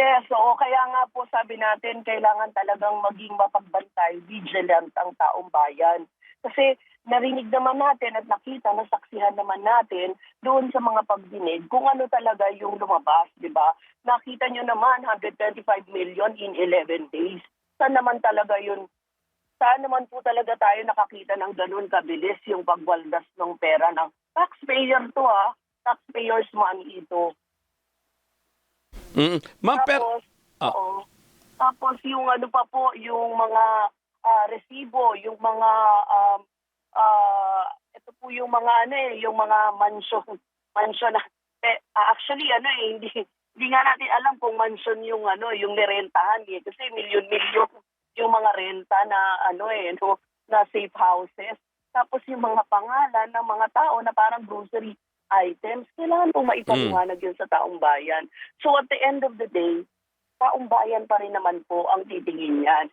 Yes, oo. Kaya nga po sabi natin, kailangan talagang maging mapagbantay, vigilant ang taong bayan. Kasi narinig naman natin at nakita, nasaksihan naman natin doon sa mga pagdinig kung ano talaga yung lumabas, di ba? Nakita nyo naman, 125 million in 11 days. Saan naman talaga yun? Saan naman po talaga tayo nakakita ng ganun kabilis yung pagwaldas ng pera ng taxpayer to taxpayers money ito. Ma'am, Tapos, oo. Tapos yung ano pa po, yung mga resibo, yung mga ito po yung mga yung mga mansion na actually hindi nga natin alam kung mansion yung yung nirentahan kasi milyon-milyon yung mga renta na na safe houses. Tapos yung mga pangalan ng mga tao na parang grocery items, kailangan po maipaliwanag yun sa taong bayan. So at the end of the day, taong bayan pa rin naman po ang titingin yan.